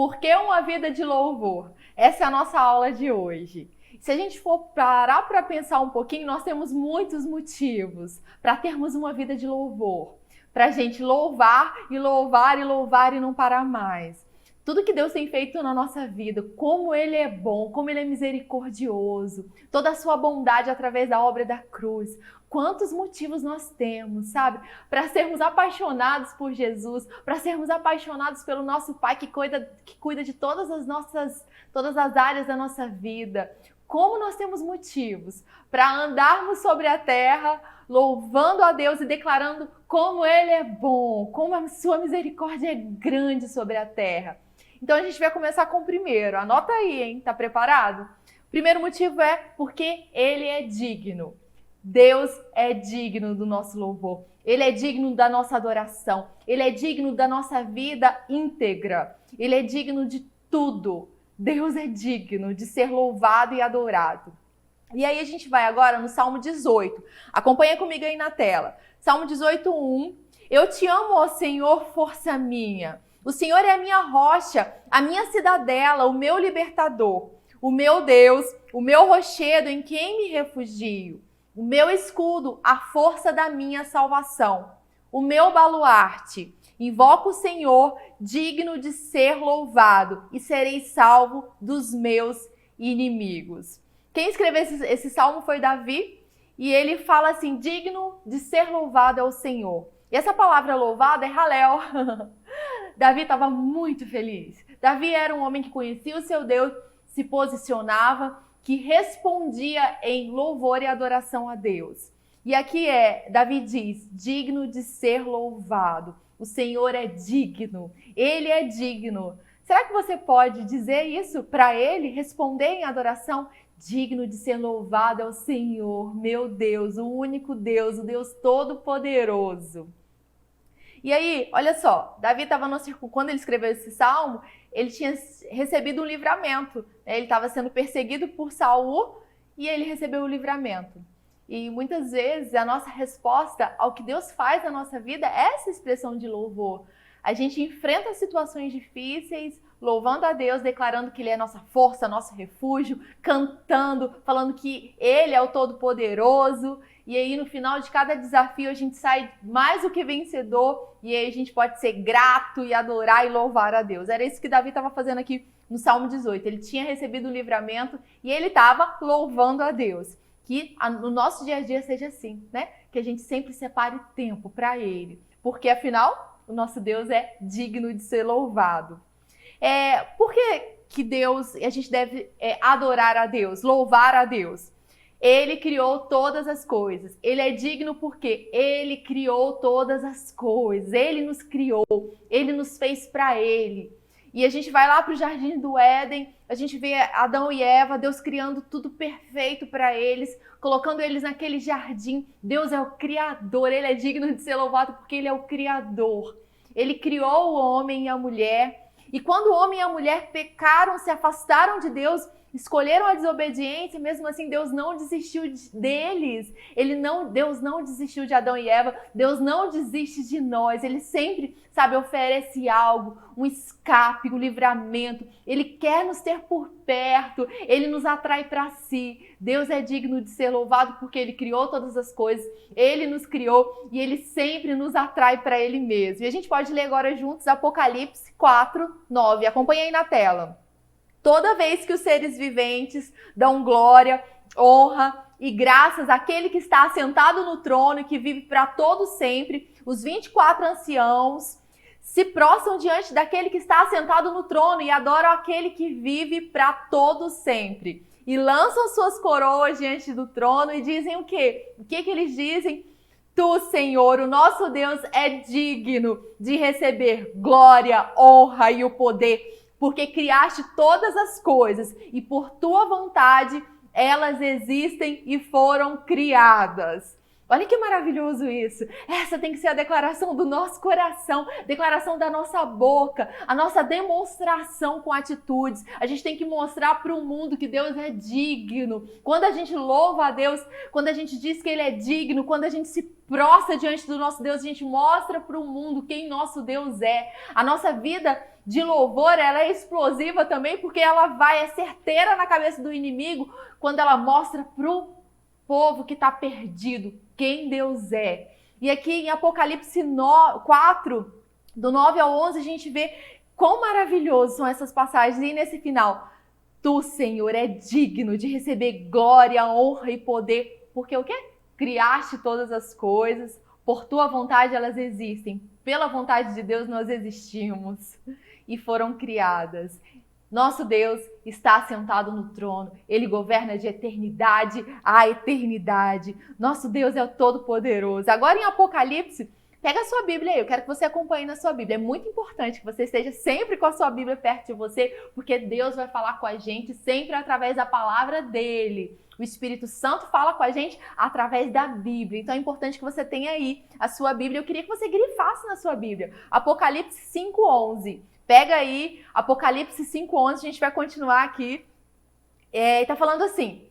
Por que uma vida de louvor? Essa é a nossa aula de hoje. Se a gente for parar para pensar um pouquinho, nós temos muitos motivos para termos uma vida de louvor. Para a gente louvar e louvar e louvar e não parar mais. Tudo que Deus tem feito na nossa vida, como Ele é bom, como Ele é misericordioso, toda a sua bondade através da obra da cruz. Quantos motivos nós temos, sabe? Para sermos apaixonados por Jesus, para sermos apaixonados pelo nosso Pai que cuida de todas as áreas da nossa vida. Como nós temos motivos para andarmos sobre a terra, louvando a Deus e declarando como Ele é bom, como a sua misericórdia é grande sobre a terra. Então a gente vai começar com o primeiro. Anota aí, hein? Tá preparado? O primeiro motivo é porque Ele é digno. Deus é digno do nosso louvor. Ele é digno da nossa adoração. Ele é digno da nossa vida íntegra. Ele é digno de tudo. Deus é digno de ser louvado e adorado. E aí a gente vai agora no Salmo 18. Acompanha comigo aí na tela. Salmo 18:1. Eu te amo, ó Senhor, força minha. O Senhor é a minha rocha, a minha cidadela, o meu libertador, o meu Deus, o meu rochedo em quem me refugio, o meu escudo, a força da minha salvação, o meu baluarte. Invoco o Senhor, digno de ser louvado, e serei salvo dos meus inimigos. Quem escreveu esse salmo foi Davi, e ele fala assim, digno de ser louvado é o Senhor. E essa palavra louvado é Halel. Davi estava muito feliz. Davi era um homem que conhecia o seu Deus, se posicionava, que respondia em louvor e adoração a Deus. E aqui Davi diz, digno de ser louvado. O Senhor é digno, Ele é digno. Será que você pode dizer isso para Ele, responder em adoração? Digno de ser louvado é o Senhor, meu Deus, o único Deus, o Deus Todo-Poderoso. E aí, olha só, Davi estava quando ele escreveu esse salmo, ele tinha recebido um livramento. Ele estava sendo perseguido por Saul e ele recebeu o livramento. E muitas vezes a nossa resposta ao que Deus faz na nossa vida é essa expressão de louvor. A gente enfrenta situações difíceis, louvando a Deus, declarando que Ele é nossa força, nosso refúgio, cantando, falando que Ele é o Todo-Poderoso. E aí no final de cada desafio a gente sai mais do que vencedor e aí a gente pode ser grato e adorar e louvar a Deus. Era isso que Davi estava fazendo aqui no Salmo 18. Ele tinha recebido o livramento e ele estava louvando a Deus. Que no nosso dia a dia seja assim, né? Que a gente sempre separe tempo para Ele. Porque afinal, o nosso Deus é digno de ser louvado. Por que a gente deve adorar a Deus, louvar a Deus? Ele criou todas as coisas. Ele é digno porque Ele criou todas as coisas. Ele nos criou. Ele nos fez para Ele. E a gente vai lá para o Jardim do Éden, a gente vê Adão e Eva, Deus criando tudo perfeito para eles, colocando eles naquele jardim. Deus é o Criador, Ele é digno de ser louvado porque Ele é o Criador. Ele criou o homem e a mulher. E quando o homem e a mulher pecaram, se afastaram de Deus, escolheram a desobediência, mesmo assim Deus não desistiu deles. Deus não desistiu de Adão e Eva, Deus não desiste de nós. Ele sempre, oferece algo, um escape, um livramento. Ele quer nos ter por perto, Ele nos atrai para si. Deus é digno de ser louvado porque Ele criou todas as coisas, Ele nos criou e Ele sempre nos atrai para Ele mesmo. E a gente pode ler agora juntos Apocalipse 4:9. Acompanha aí na tela. Toda vez que os seres viventes dão glória, honra e graças àquele que está assentado no trono e que vive para todo sempre, os 24 anciãos se prostram diante daquele que está assentado no trono e adoram aquele que vive para todo sempre. E lançam suas coroas diante do trono e dizem o quê? O que eles dizem? Tu, Senhor, o nosso Deus, é digno de receber glória, honra e o poder, porque criaste todas as coisas e por tua vontade elas existem e foram criadas. Olha que maravilhoso isso. Essa tem que ser a declaração do nosso coração, declaração da nossa boca, a nossa demonstração com atitudes. A gente tem que mostrar para o mundo que Deus é digno. Quando a gente louva a Deus, quando a gente diz que Ele é digno, quando a gente se prostra diante do nosso Deus, a gente mostra para o mundo quem nosso Deus é. A nossa vida de louvor, ela é explosiva também, porque ela é certeira na cabeça do inimigo quando ela mostra para o povo que está perdido quem Deus é. E aqui em Apocalipse 4, do 9 ao 11, a gente vê quão maravilhoso são essas passagens. E nesse final, tu, Senhor, é digno de receber glória, honra e poder, porque o quê? Criaste todas as coisas, por tua vontade elas existem, pela vontade de Deus nós existimos e foram criadas. Nosso Deus está sentado no trono, Ele governa de eternidade a eternidade. Nosso Deus é o Todo-Poderoso. Agora em Apocalipse, pega a sua Bíblia aí, eu quero que você acompanhe na sua Bíblia. É muito importante que você esteja sempre com a sua Bíblia perto de você, porque Deus vai falar com a gente sempre através da palavra dEle. O Espírito Santo fala com a gente através da Bíblia. Então é importante que você tenha aí a sua Bíblia. Eu queria que você grifasse na sua Bíblia. Apocalipse 5:11. Pega aí, Apocalipse 5:11, a gente vai continuar aqui. Está falando assim,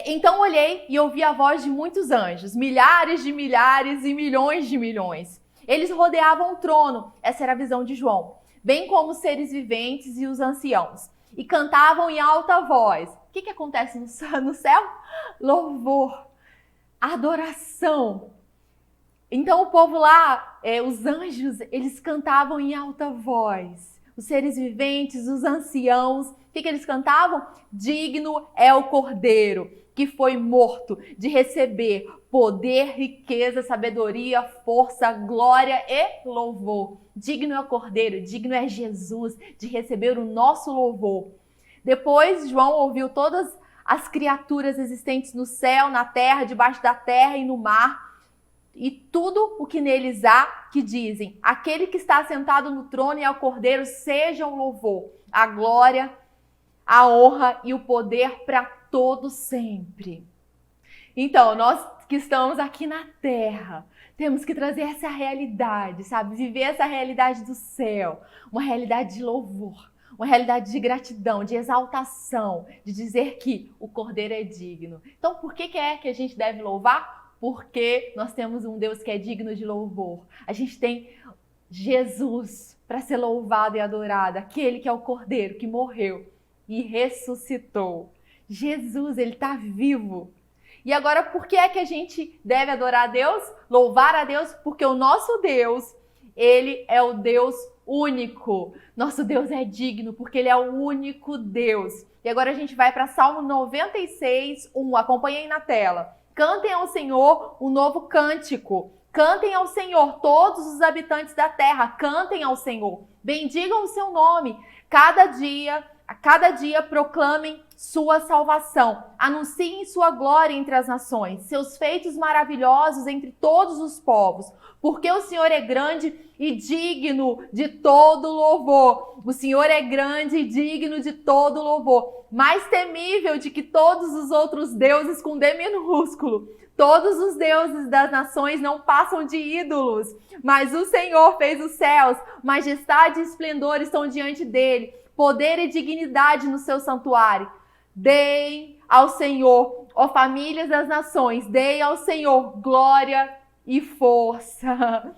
então olhei e ouvi a voz de muitos anjos, milhares de milhares e milhões de milhões. Eles rodeavam o trono, essa era a visão de João, bem como os seres viventes e os anciãos, e cantavam em alta voz. O que acontece no céu? Louvor, adoração. Então o povo lá, os anjos, eles cantavam em alta voz. Os seres viventes, os anciãos, o que eles cantavam? Digno é o Cordeiro, que foi morto, de receber poder, riqueza, sabedoria, força, glória e louvor. Digno é o Cordeiro, digno é Jesus, de receber o nosso louvor. Depois, João ouviu todas as criaturas existentes no céu, na terra, debaixo da terra e no mar, e tudo o que neles há, que dizem: aquele que está sentado no trono e ao Cordeiro seja o louvor, a glória, a honra e o poder para todo sempre. Então, nós que estamos aqui na terra, temos que trazer essa realidade, sabe? Viver essa realidade do céu, uma realidade de louvor, uma realidade de gratidão, de exaltação, de dizer que o Cordeiro é digno. Então, por que é que a gente deve louvar? Porque nós temos um Deus que é digno de louvor. A gente tem Jesus para ser louvado e adorado, aquele que é o Cordeiro que morreu e ressuscitou. Jesus, ele está vivo. E agora, por que é que a gente deve adorar a Deus? Louvar a Deus? Porque o nosso Deus, ele é o Deus único. Nosso Deus é digno porque ele é o único Deus. E agora a gente vai para Salmo 96:1. Acompanha aí na tela. Cantem ao Senhor um novo cântico. Cantem ao Senhor todos os habitantes da terra. Cantem ao Senhor. Bendigam o seu nome. A cada dia proclamem sua salvação. Anunciem sua glória entre as nações. Seus feitos maravilhosos entre todos os povos. Porque o Senhor é grande e digno de todo louvor. O Senhor é grande e digno de todo louvor. Mais temível de que todos os outros deuses com D minúsculo. Todos os deuses das nações não passam de ídolos. Mas o Senhor fez os céus. Majestade e esplendor estão diante dele. Poder e dignidade no seu santuário. Deem ao Senhor, ó famílias das nações, deem ao Senhor glória e força.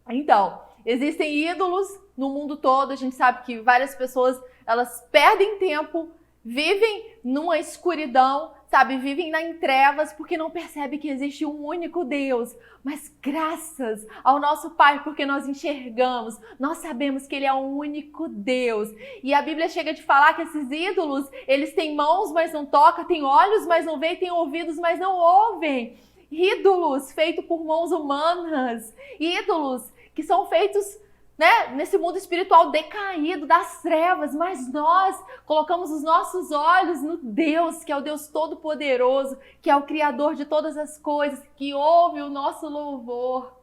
Então, existem ídolos no mundo todo. A gente sabe que várias pessoas, elas perdem tempo, vivem numa escuridão, sabe? Vivem em trevas porque não percebem que existe um único Deus. Mas graças ao nosso Pai, porque nós enxergamos, nós sabemos que Ele é o único Deus. E a Bíblia chega de falar que esses ídolos, eles têm mãos, mas não tocam, têm olhos, mas não veem, têm ouvidos, mas não ouvem. Ídolos feitos por mãos humanas, ídolos que são feitos né, nesse mundo espiritual decaído, das trevas, mas nós colocamos os nossos olhos no Deus, que é o Deus Todo-Poderoso, que é o Criador de todas as coisas, que ouve o nosso louvor,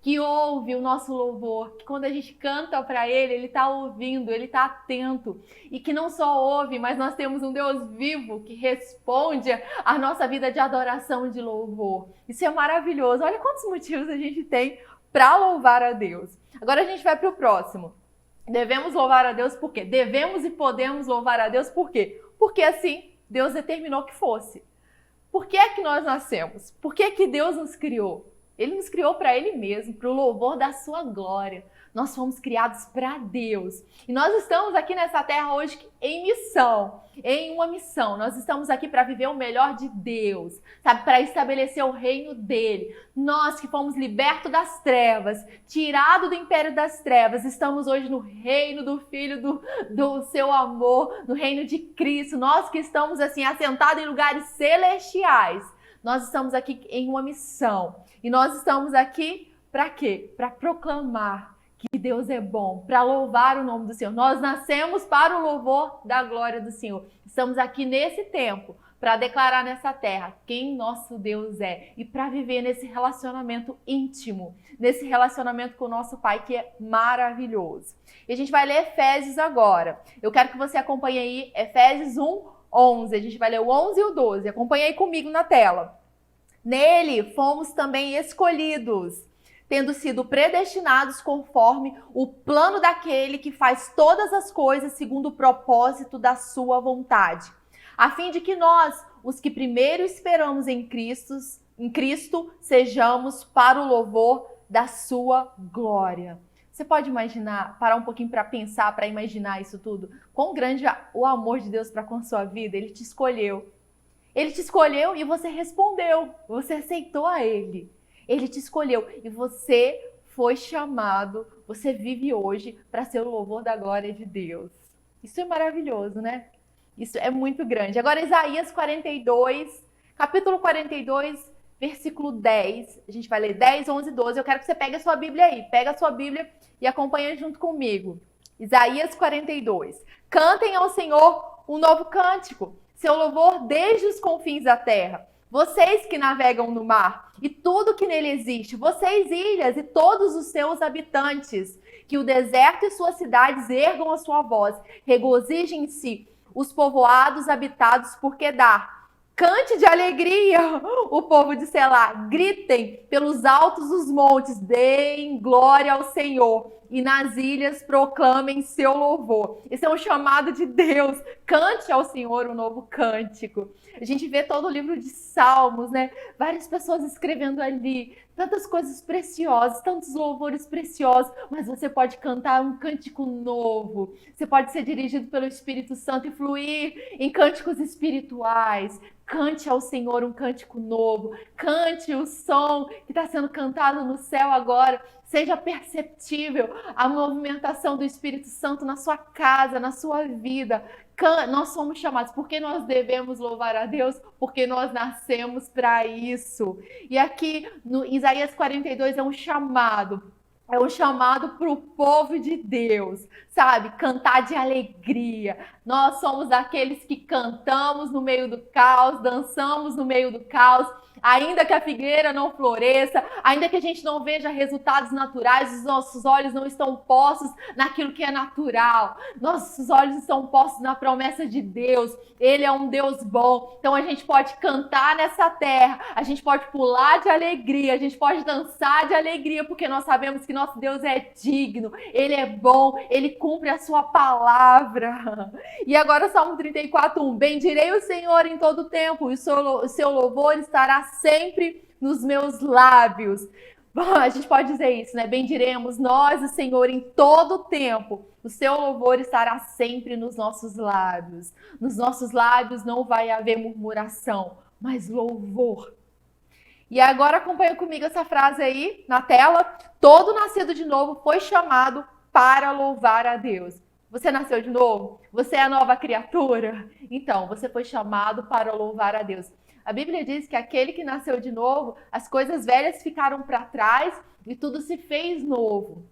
que ouve o nosso louvor, que quando a gente canta para Ele está ouvindo, Ele está atento, e que não só ouve, mas nós temos um Deus vivo que responde à nossa vida de adoração e de louvor. Isso é maravilhoso. Olha quantos motivos a gente tem para louvar a Deus. Agora a gente vai para o próximo. Devemos louvar a Deus por quê? Devemos e podemos louvar a Deus por quê? Porque assim Deus determinou que fosse. Por que é que nós nascemos? Por que é que Deus nos criou? Ele nos criou para Ele mesmo, para o louvor da sua glória. Nós fomos criados para Deus. E nós estamos aqui nessa terra hoje em missão, em uma missão. Nós estamos aqui para viver o melhor de Deus, sabe? Para estabelecer o reino dele. Nós que fomos libertos das trevas, tirados do império das trevas, estamos hoje no reino do Filho do seu amor, no reino de Cristo. Nós que estamos assim assentados em lugares celestiais. Nós estamos aqui em uma missão. E nós estamos aqui para quê? Para proclamar que Deus é bom, para louvar o nome do Senhor. Nós nascemos para o louvor da glória do Senhor. Estamos aqui nesse tempo para declarar nessa terra quem nosso Deus é e para viver nesse relacionamento íntimo, nesse relacionamento com o nosso Pai, que é maravilhoso. E a gente vai ler Efésios agora. Eu quero que você acompanhe aí Efésios 1:11. A gente vai ler o 11 e o 12. Acompanhe aí comigo na tela. Nele fomos também escolhidos, tendo sido predestinados conforme o plano daquele que faz todas as coisas segundo o propósito da sua vontade, a fim de que nós, os que primeiro esperamos em Cristo, sejamos para o louvor da sua glória. Você pode imaginar, parar um pouquinho para pensar, para imaginar isso tudo? Quão grande é o amor de Deus para com a sua vida? Ele te escolheu. Ele te escolheu e você respondeu, você aceitou a Ele. Ele te escolheu e você foi chamado, você vive hoje para ser o louvor da glória de Deus. Isso é maravilhoso, né? Isso é muito grande. Agora Isaías 42, capítulo 42, versículo 10. A gente vai ler 10, 11 e 12. Eu quero que você pegue a sua Bíblia aí. Pega a sua Bíblia e acompanha junto comigo. Isaías 42. Cantem ao Senhor um novo cântico, seu louvor desde os confins da terra. Vocês que navegam no mar e tudo que nele existe, vocês ilhas e todos os seus habitantes, que o deserto e suas cidades ergam a sua voz, regozijem-se os povoados habitados por Quedar. Cante de alegria o povo de Selá, gritem pelos altos dos montes, deem glória ao Senhor e nas ilhas proclamem seu louvor. Esse é um chamado de Deus. Cante ao Senhor um novo cântico. A gente vê todo o livro de Salmos, né? Várias pessoas escrevendo ali, tantas coisas preciosas, tantos louvores preciosos, mas você pode cantar um cântico novo. Você pode ser dirigido pelo Espírito Santo e fluir em cânticos espirituais. Cante ao Senhor um cântico novo. Cante o som que está sendo cantado no céu agora. Seja perceptível a movimentação do Espírito Santo na sua casa, na sua vida. Nós somos chamados. Por que nós devemos louvar a Deus? Porque nós nascemos para isso. E aqui no Isaías 42 é um chamado. É um chamado para o povo de Deus, sabe? Cantar de alegria. Nós somos aqueles que cantamos no meio do caos, dançamos no meio do caos. Ainda que a figueira não floresça, ainda que a gente não veja resultados naturais, os nossos olhos não estão postos naquilo que é natural. Nossos olhos estão postos na promessa de Deus. Ele é um Deus bom. Então a gente pode cantar nessa terra, a gente pode pular de alegria, a gente pode dançar de alegria, porque nós sabemos que nosso Deus é digno, Ele é bom, Ele cumpre a sua palavra. E agora Salmo 34:1. Bendirei o Senhor em todo o tempo, e o seu louvor estará sempre nos meus lábios. A gente pode dizer isso, né? Bendiremos nós o Senhor em todo o tempo. O seu louvor estará sempre nos nossos lábios. Nos nossos lábios não vai haver murmuração, mas louvor. E agora acompanha comigo essa frase aí na tela. Todo nascido de novo foi chamado para louvar a Deus. Você nasceu de novo? Você é a nova criatura? Então, você foi chamado para louvar a Deus. A Bíblia diz que aquele que nasceu de novo, as coisas velhas ficaram para trás e tudo se fez novo.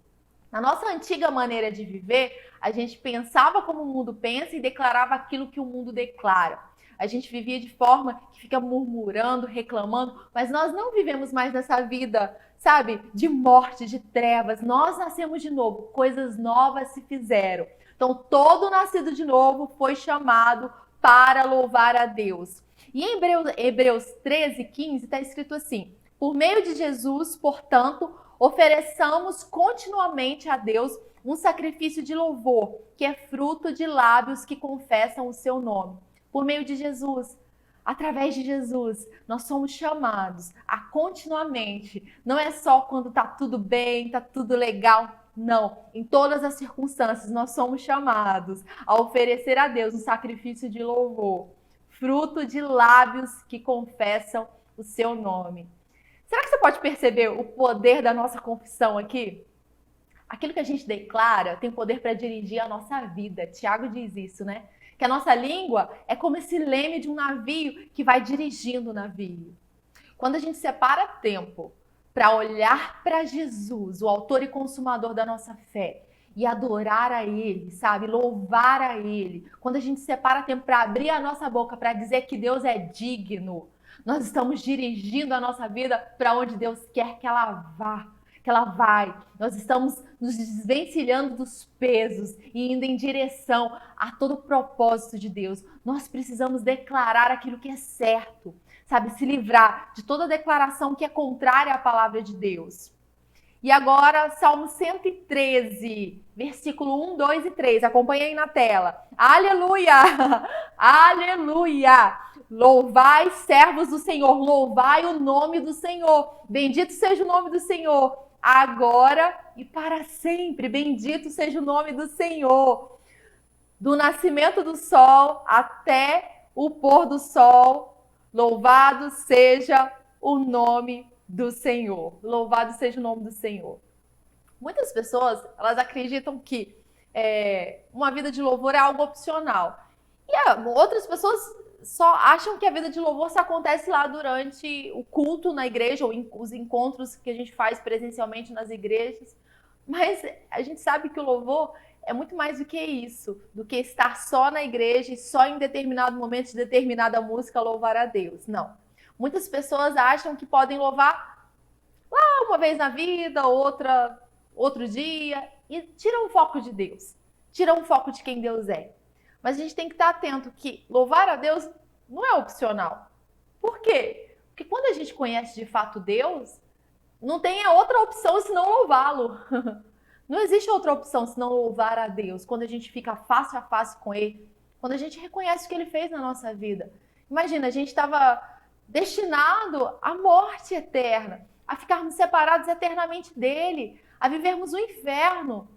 Na nossa antiga maneira de viver, a gente pensava como o mundo pensa e declarava aquilo que o mundo declara. A gente vivia de forma que fica murmurando, reclamando, mas nós não vivemos mais nessa vida, sabe, de morte, de trevas. Nós nascemos de novo, coisas novas se fizeram. Então, todo nascido de novo foi chamado para louvar a Deus. E em Hebreus 13:15 está escrito assim: por meio de Jesus, portanto, ofereçamos continuamente a Deus um sacrifício de louvor, que é fruto de lábios que confessam o seu nome. Por meio de Jesus, através de Jesus, nós somos chamados a continuamente, não é só quando está tudo bem, está tudo legal, não. Em todas as circunstâncias, nós somos chamados a oferecer a Deus um sacrifício de louvor, fruto de lábios que confessam o seu nome. Será que você pode perceber o poder da nossa confissão aqui? Aquilo que a gente declara tem poder para dirigir a nossa vida. Tiago diz isso, né? Que a nossa língua é como esse leme de um navio que vai dirigindo o navio. Quando a gente separa tempo para olhar para Jesus, o autor e consumador da nossa fé, e adorar a Ele, sabe? Louvar a Ele. Quando a gente separa tempo para abrir a nossa boca para dizer que Deus é digno, nós estamos dirigindo a nossa vida para onde Deus quer que ela vá, que ela vai. Nós estamos nos desvencilhando dos pesos e indo em direção a todo o propósito de Deus. Nós precisamos declarar aquilo que é certo, sabe? Se livrar de toda declaração que é contrária à palavra de Deus. E agora, Salmo 113, versículo 1, 2 e 3. Acompanha aí na tela. Aleluia! Aleluia! Louvai, servos do Senhor, louvai o nome do Senhor. Bendito seja o nome do Senhor, agora e para sempre. Bendito seja o nome do Senhor. Do nascimento do sol até o pôr do sol, louvado seja o nome do Senhor. Louvado seja o nome do Senhor. Muitas pessoas, elas acreditam que uma vida de louvor é algo opcional. E outras pessoas só acham que a vida de louvor só acontece lá durante o culto na igreja, ou os encontros que a gente faz presencialmente nas igrejas. Mas a gente sabe que o louvor é muito mais do que isso, do que estar só na igreja e só em determinado momento de determinada música louvar a Deus. Não. Muitas pessoas acham que podem louvar lá uma vez na vida, outro dia, e tiram o foco de Deus, tiram o foco de quem Deus é. Mas a gente tem que estar atento que louvar a Deus não é opcional. Por quê? Porque quando a gente conhece de fato Deus, não tem outra opção senão louvá-lo. Não existe outra opção senão louvar a Deus. Quando a gente fica face a face com Ele, quando a gente reconhece o que Ele fez na nossa vida. Imagina, a gente estava destinado à morte eterna, a ficarmos separados eternamente dele, a vivermos o inferno,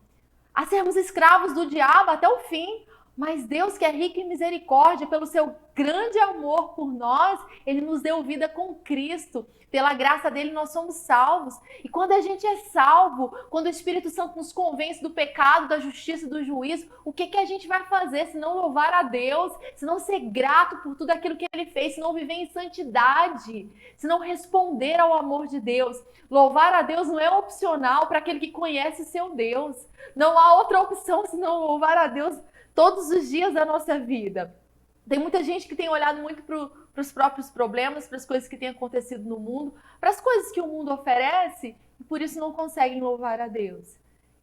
a sermos escravos do diabo até o fim. Mas Deus, que é rico em misericórdia, pelo seu grande amor por nós, Ele nos deu vida com Cristo. Pela graça dele nós somos salvos. E quando a gente é salvo, quando o Espírito Santo nos convence do pecado, da justiça e do juízo, o que a gente vai fazer se não louvar a Deus, se não ser grato por tudo aquilo que Ele fez, se não viver em santidade, se não responder ao amor de Deus? Louvar a Deus não é opcional para aquele que conhece seu Deus. Não há outra opção senão louvar a Deus todos os dias da nossa vida. Tem muita gente que tem olhado muito para os próprios problemas, para as coisas que têm acontecido no mundo, para as coisas que o mundo oferece, e por isso não conseguem louvar a Deus.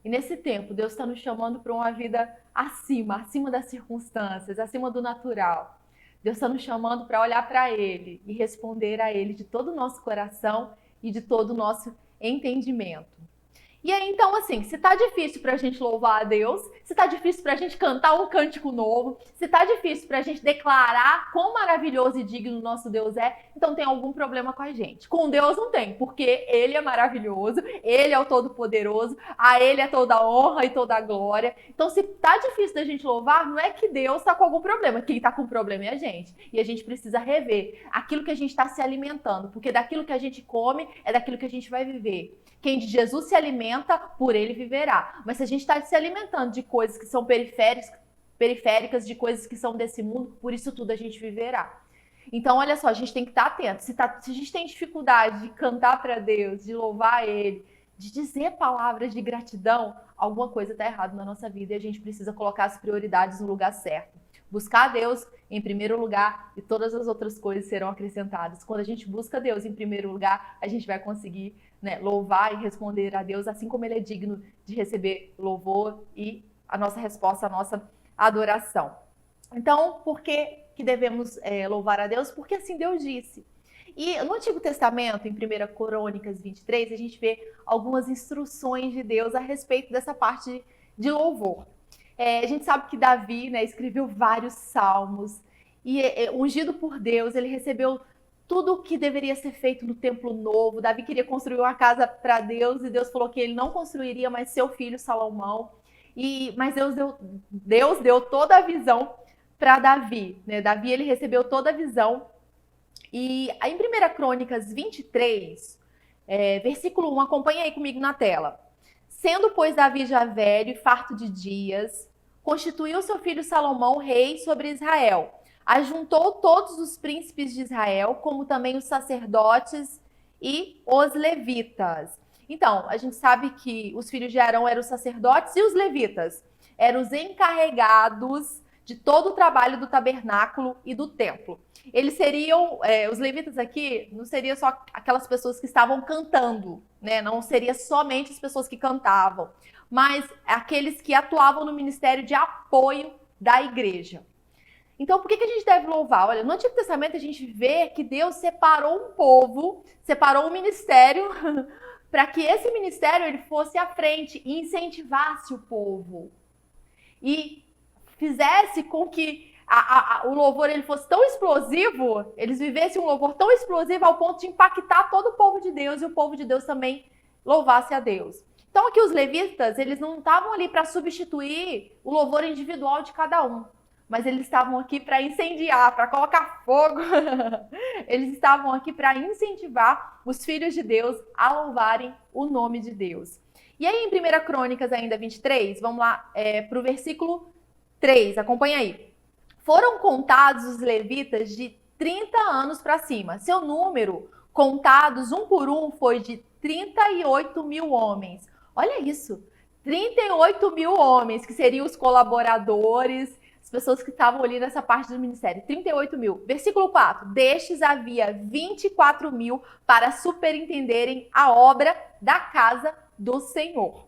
E nesse tempo, Deus está nos chamando para uma vida acima das circunstâncias, acima do natural. Deus está nos chamando para olhar para Ele e responder a Ele de todo o nosso coração e de todo o nosso entendimento. E aí, então, assim, se tá difícil pra gente louvar a Deus, se tá difícil pra gente cantar um cântico novo, se tá difícil pra gente declarar quão maravilhoso e digno o nosso Deus é, então tem algum problema com a gente. Com Deus não tem, porque Ele é maravilhoso, Ele é o Todo-Poderoso, a Ele é toda a honra e toda a glória. Então, se tá difícil da gente louvar, não é que Deus tá com algum problema. Quem tá com problema é a gente. E a gente precisa rever aquilo que a gente tá se alimentando, porque daquilo que a gente come é daquilo que a gente vai viver. Quem de Jesus se alimenta, por ele viverá. Mas se a gente está se alimentando de coisas que são periféricas, de coisas que são desse mundo, por isso tudo a gente viverá. Então, olha só, a gente tem que estar atento. Se a gente tem dificuldade de cantar para Deus, de louvar Ele, de dizer palavras de gratidão, alguma coisa está errada na nossa vida e a gente precisa colocar as prioridades no lugar certo. Buscar a Deus em primeiro lugar e todas as outras coisas serão acrescentadas. Quando a gente busca Deus em primeiro lugar, a gente vai conseguir, né, louvar e responder a Deus, assim como Ele é digno de receber louvor e a nossa resposta, a nossa adoração. Então, por que devemos louvar a Deus? Porque assim Deus disse. E no Antigo Testamento, em 1 Crônicas 23, a gente vê algumas instruções de Deus a respeito dessa parte de louvor. A gente sabe que Davi, né, escreveu vários salmos e, ungido por Deus, ele recebeu tudo o que deveria ser feito no templo novo. Davi queria construir uma casa para Deus e Deus falou que ele não construiria, mas seu filho Salomão. Mas Deus deu toda a visão para Davi, né? Davi, ele recebeu toda a visão. E em 1 Crônicas 23, versículo 1, acompanha aí comigo na tela. Sendo, pois, Davi já velho e farto de dias, constituiu seu filho Salomão rei sobre Israel. Ajuntou todos os príncipes de Israel, como também os sacerdotes e os levitas. Então, a gente sabe que os filhos de Arão eram os sacerdotes e os levitas eram os encarregados de todo o trabalho do tabernáculo e do templo. Eles seriam, os levitas aqui, não seriam só aquelas pessoas que estavam cantando, né? Não seria somente as pessoas que cantavam, mas aqueles que atuavam no ministério de apoio da igreja. Então, por que a gente deve louvar? Olha, no Antigo Testamento a gente vê que Deus separou um povo, separou um ministério, para que esse ministério ele fosse à frente e incentivasse o povo. E fizesse com que o louvor ele fosse tão explosivo, eles vivessem um louvor tão explosivo ao ponto de impactar todo o povo de Deus e o povo de Deus também louvasse a Deus. Então aqui os levitas, eles não estavam ali para substituir o louvor individual de cada um, mas eles estavam aqui para incendiar, para colocar fogo. Eles estavam aqui para incentivar os filhos de Deus a louvarem o nome de Deus. E aí em 1 Crônicas ainda 23, vamos lá para o versículo 3, acompanha aí. Foram contados os levitas de 30 anos para cima. Seu número, contados um por um, foi de 38 mil homens. Olha isso, 38 mil homens, que seriam os colaboradores, as pessoas que estavam ali nessa parte do ministério. 38 mil. Versículo 4. Destes havia 24 mil para superintenderem a obra da casa do Senhor.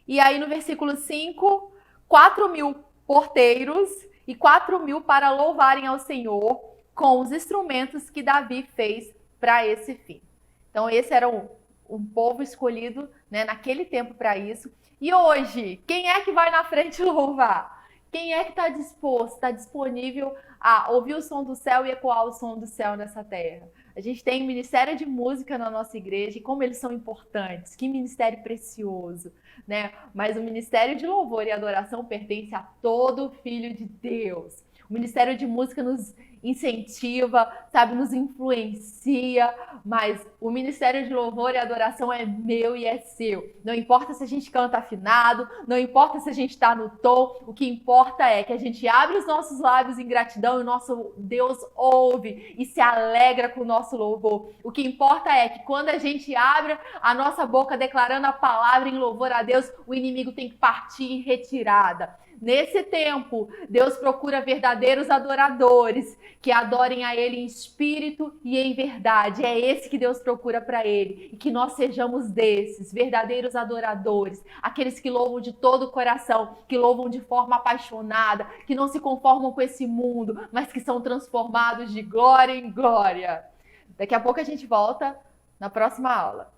E aí no versículo 5, 4 mil porteiros e 4 mil para louvarem ao Senhor com os instrumentos que Davi fez para esse fim. Então esse era um povo escolhido, né, naquele tempo para isso. E hoje, quem é que vai na frente louvar? Quem é que está disposto, está disponível a ouvir o som do céu e ecoar o som do céu nessa terra? A gente tem ministério de música na nossa igreja e como eles são importantes, que ministério precioso, né? Mas o ministério de louvor e adoração pertence a todo filho de Deus. O ministério de música nos incentiva, sabe, nos influencia, mas o ministério de louvor e adoração é meu e é seu. Não importa se a gente canta afinado, não importa se a gente está no tom, o que importa é que a gente abre os nossos lábios em gratidão e o nosso Deus ouve e se alegra com o nosso louvor. O que importa é que quando a gente abre a nossa boca declarando a palavra em louvor a Deus, o inimigo tem que partir em retirada. Nesse tempo, Deus procura verdadeiros adoradores que adorem a Ele em espírito e em verdade. É esse que Deus procura para Ele. E que nós sejamos desses, verdadeiros adoradores. Aqueles que louvam de todo o coração, que louvam de forma apaixonada, que não se conformam com esse mundo, mas que são transformados de glória em glória. Daqui a pouco a gente volta na próxima aula.